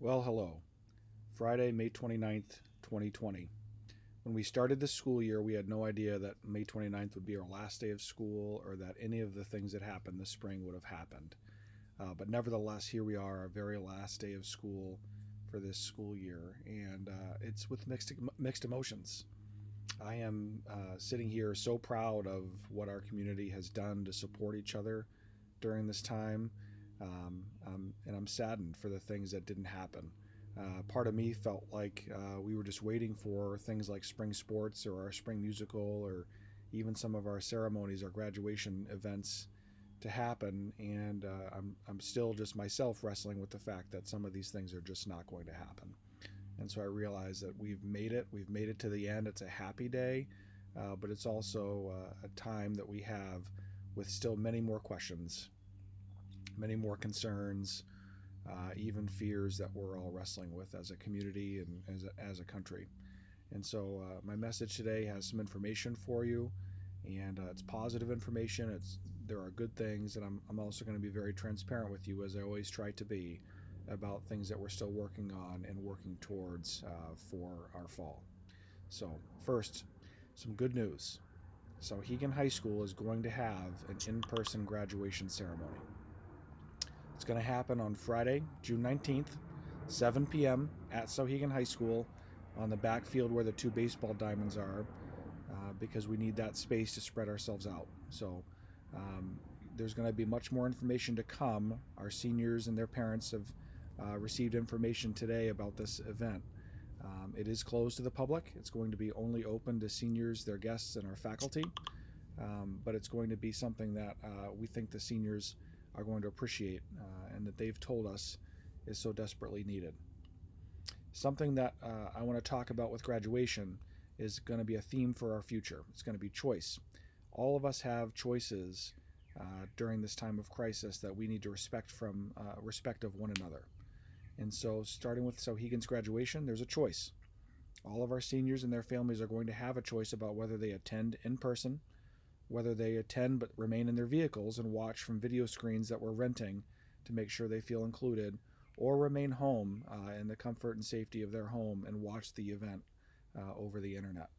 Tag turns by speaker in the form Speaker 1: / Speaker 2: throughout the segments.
Speaker 1: Well, hello. Friday, May 29th, 2020. When we started this school year, we had no idea that May 29th would be our last day of school or that any of the things that happened this spring would have happened. But nevertheless, here we are, our very last day of school for this school year, and it's with mixed emotions. I am sitting here so proud of what our community has done to support each other during this time, and I'm saddened for the things that didn't happen. Part of me felt like we were just waiting for things like spring sports or our spring musical or even some of our ceremonies, our graduation events to happen, and I'm still just myself wrestling with the fact that some of these things are just not going to happen. And so I realize that we've made it. We've made it to the end. It's a happy day, but it's also a time that we have with still many more questions, many more concerns, even fears that we're all wrestling with as a community and as a country. And so my message today has some information for you, and it's positive information. There are good things, and I'm also going to be very transparent with you, as I always try to be, about things that we're still working on and working towards for our fall. So first, some good news. Sauhegan High School is going to have an in-person graduation ceremony. It's going to happen on Friday, June 19th, 7 p.m. at Sauhegan High School on the backfield where the two baseball diamonds are, because we need that space to spread ourselves out. So there's going to be much more information to come. Our seniors and their parents have received information today about this event. It is closed to the public. It's going to be only open to seniors, their guests, and our faculty. But it's going to be something that we think the seniors are going to appreciate, and that they've told us is so desperately needed. Something that I want to talk about with graduation is going to be a theme for our future. It's going to be choice. All of us have choices during this time of crisis that we need to respect from respect of one another. And so, starting with Sauhegan's graduation, there's a choice. All of our seniors and their families are going to have a choice about whether they attend in person, whether they attend but remain in their vehicles and watch from video screens that we're renting to make sure they feel included, or remain home in the comfort and safety of their home and watch the event over the internet.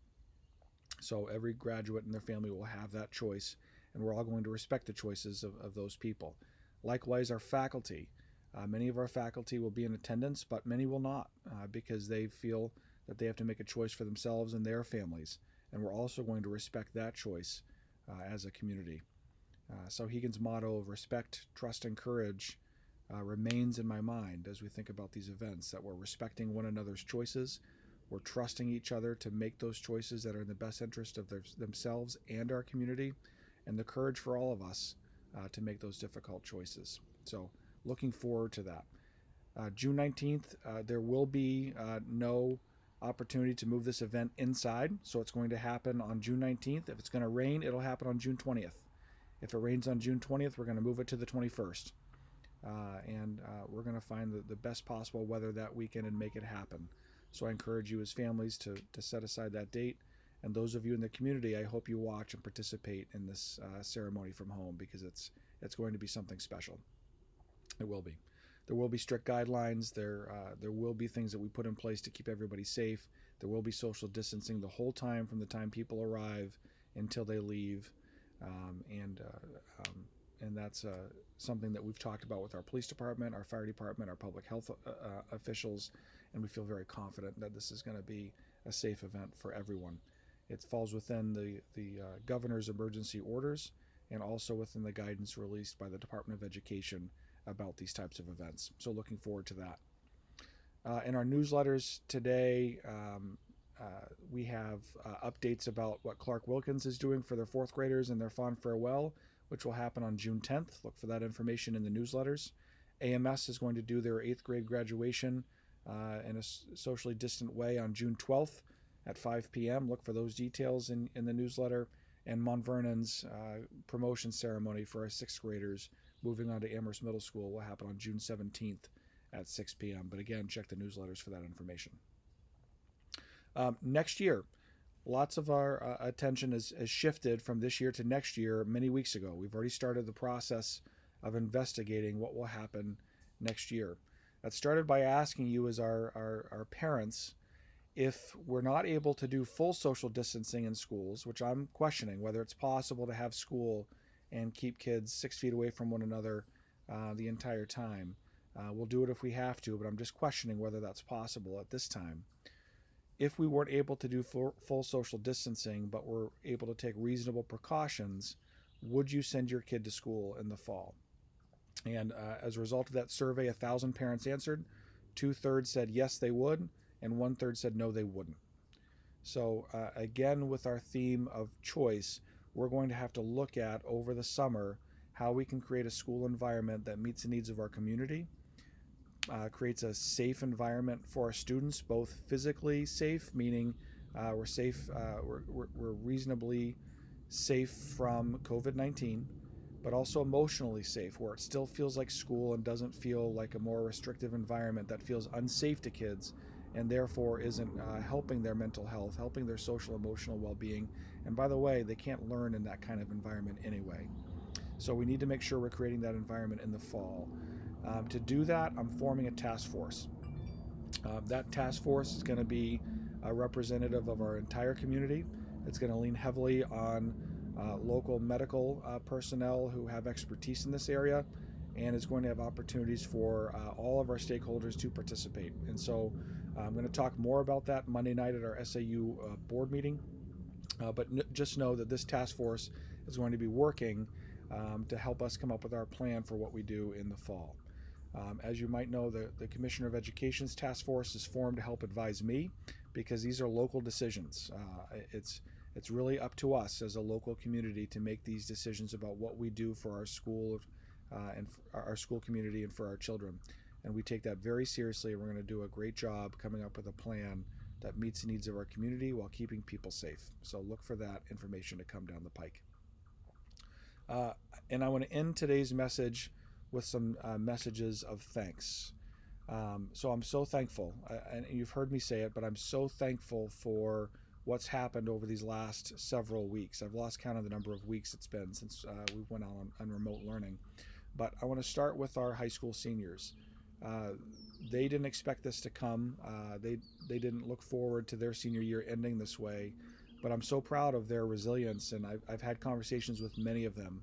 Speaker 1: So every graduate and their family will have that choice, and we're all going to respect the choices of those people. Likewise, our faculty. Many of our faculty will be in attendance, but many will not because they feel that they have to make a choice for themselves and their families, and we're also going to respect that choice as a community. Sauhegan's motto of respect, trust, and courage remains in my mind as we think about these events, that we're respecting one another's choices, we're trusting each other to make those choices that are in the best interest of themselves and our community, and the courage for all of us to make those difficult choices. So looking forward to that. June 19th, there will be no opportunity to move this event inside, so it's going to happen on June 19th. If it's going to rain, it'll happen on June 20th. If it rains on June 20th, we're going to move it to the 21st. And we're going to find the best possible weather that weekend and make it happen. So I encourage you as families to set aside that date. And those of you in the community, I hope you watch and participate in this ceremony from home, because it's going to be something special. It will be. There will be strict guidelines. There will be things that we put in place to keep everybody safe. There will be social distancing the whole time from the time people arrive until they leave, and that's something that we've talked about with our police department, our fire department, our public health officials, and we feel very confident that this is going to be a safe event for everyone. It falls within the governor's emergency orders and also within the guidance released by the Department of Education about these types of events. So looking forward to that. In our newsletters today, we have updates about what Clark Wilkins is doing for their fourth graders and their fond farewell, which will happen on June 10th. Look for that information in the newsletters. AMS is going to do their 8th grade graduation in a socially distant way on June 12th at 5 p.m. Look for those details in the newsletter. And Mount Vernon's promotion ceremony for our 6th graders moving on to Amherst Middle School will happen on June 17th at 6 p.m. But again, check the newsletters for that information. Next year, lots of our attention has shifted from this year to next year many weeks ago. We've already started the process of investigating what will happen next year. That started by asking you, as our parents, if we're not able to do full social distancing in schools, which I'm questioning whether it's possible to have school and keep kids 6 feet away from one another the entire time. We'll do it if we have to, but I'm just questioning whether that's possible at this time. If we weren't able to do full social distancing, but were able to take reasonable precautions, would you send your kid to school in the fall? And as a result of that survey, 1,000 parents answered. 2/3 said yes, they would, and 1/3 said no, they wouldn't. So, again, with our theme of choice, we're going to have to look at over the summer how we can create a school environment that meets the needs of our community, creates a safe environment for our students, both physically safe, meaning we're safe, we're reasonably safe from COVID-19, but also emotionally safe, where it still feels like school and doesn't feel like a more restrictive environment that feels unsafe to kids and therefore isn't helping their mental health, helping their social emotional well-being. And by the way, they can't learn in that kind of environment anyway. So we need to make sure we're creating that environment in the fall. To do that, I'm forming a task force. That task force is going to be a representative of our entire community. It's going to lean heavily on local medical personnel who have expertise in this area, and it's going to have opportunities for all of our stakeholders to participate. And so I'm going to talk more about that Monday night at our SAU board meeting. But just know that this task force is going to be working to help us come up with our plan for what we do in the fall. As you might know, the Commissioner of Education's task force is formed to help advise me, because these are local decisions. It's really up to us as a local community to make these decisions about what we do for our school and our school community and for our children. And we take that very seriously. We're going to do a great job coming up with a plan that meets the needs of our community while keeping people safe. So look for that information to come down the pike. And I want to end today's message with some messages of thanks. So I'm so thankful, and you've heard me say it, but I'm so thankful for what's happened over these last several weeks. I've lost count of the number of weeks it's been since we went on remote learning. But I want to start with our high school seniors. They didn't expect this to come. They didn't look forward to their senior year ending this way. But I'm so proud of their resilience, and I've had conversations with many of them.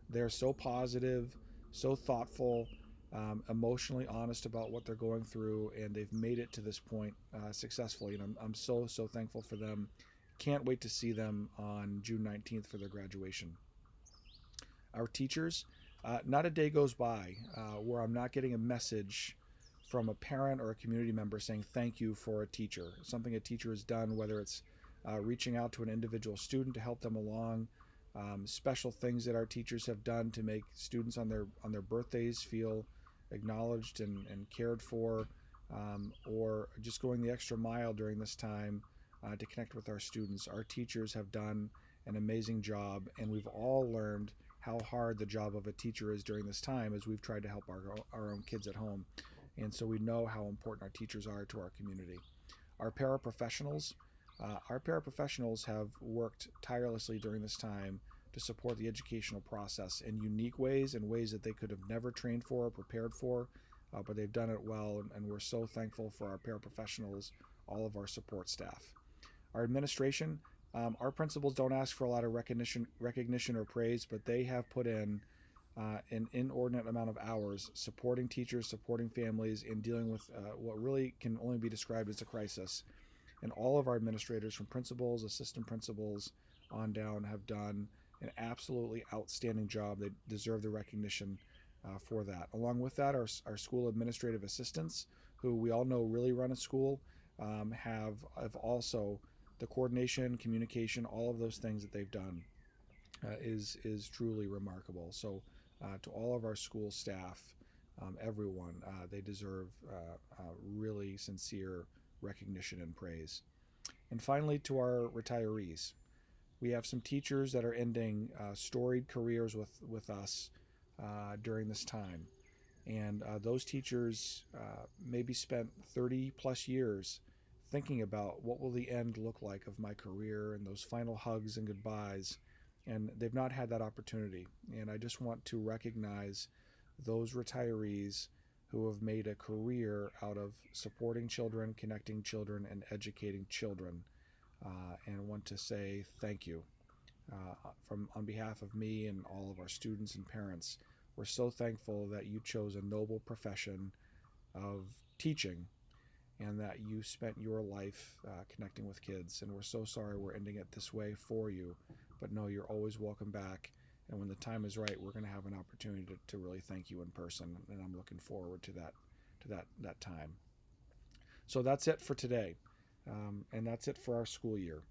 Speaker 1: They're so positive, so thoughtful, emotionally honest about what they're going through, and they've made it to this point successfully. And I'm so thankful for them. Can't wait to see them on June 19th for their graduation. Our teachers, not a day goes by where I'm not getting a message from a parent or a community member saying thank you for a teacher, something a teacher has done, whether it's reaching out to an individual student to help them along, special things that our teachers have done to make students on their birthdays feel acknowledged and cared for, or just going the extra mile during this time to connect with our students. Our teachers have done an amazing job, and we've all learned how hard the job of a teacher is during this time as we've tried to help our own kids at home. And so we know how important our teachers are to our community. Our paraprofessionals, have worked tirelessly during this time to support the educational process in unique ways, in ways that they could have never trained for or prepared for, but they've done it well, and we're so thankful for our paraprofessionals, all of our support staff. Our administration, our principals don't ask for a lot of recognition or praise, but they have put in an inordinate amount of hours supporting teachers, supporting families, and dealing with what really can only be described as a crisis. And all of our administrators, from principals, assistant principals on down, have done an absolutely outstanding job. They deserve the recognition for that. Along with that, our school administrative assistants, who we all know really run a school, have also the coordination, communication, all of those things that they've done is truly remarkable. So to all of our school staff, everyone, they deserve really sincere recognition and praise. And finally, to our retirees, we have some teachers that are ending storied careers with us during this time. And those teachers maybe spent 30 plus years thinking about what will the end look like of my career and those final hugs and goodbyes. And they've not had that opportunity. And I just want to recognize those retirees who have made a career out of supporting children, connecting children, and educating children. And want to say thank you on behalf of me and all of our students and parents. We're so thankful that you chose a noble profession of teaching and that you spent your life connecting with kids. And we're so sorry we're ending it this way for you. But no, you're always welcome back. And when the time is right, we're going to have an opportunity to really thank you in person. And I'm looking forward to that time. So that's it for today. And that's it for our school year.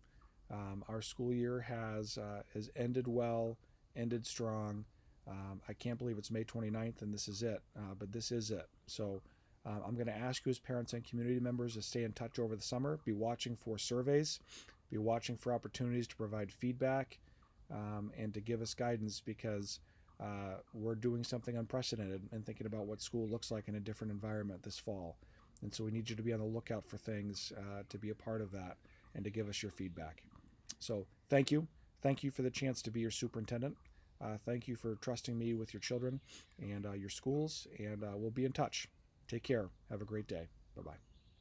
Speaker 1: Our school year has ended well, ended strong. I can't believe it's May 29th and this is it, but this is it. So I'm going to ask you as parents and community members to stay in touch over the summer. Be watching for surveys, be watching for opportunities to provide feedback, and to give us guidance, because we're doing something unprecedented and thinking about what school looks like in a different environment this fall. And so we need you to be on the lookout for things, to be a part of that and to give us your feedback. So thank you. Thank you for the chance to be your superintendent. Thank you for trusting me with your children and your schools, and we'll be in touch. Take care. Have a great day. Bye-bye.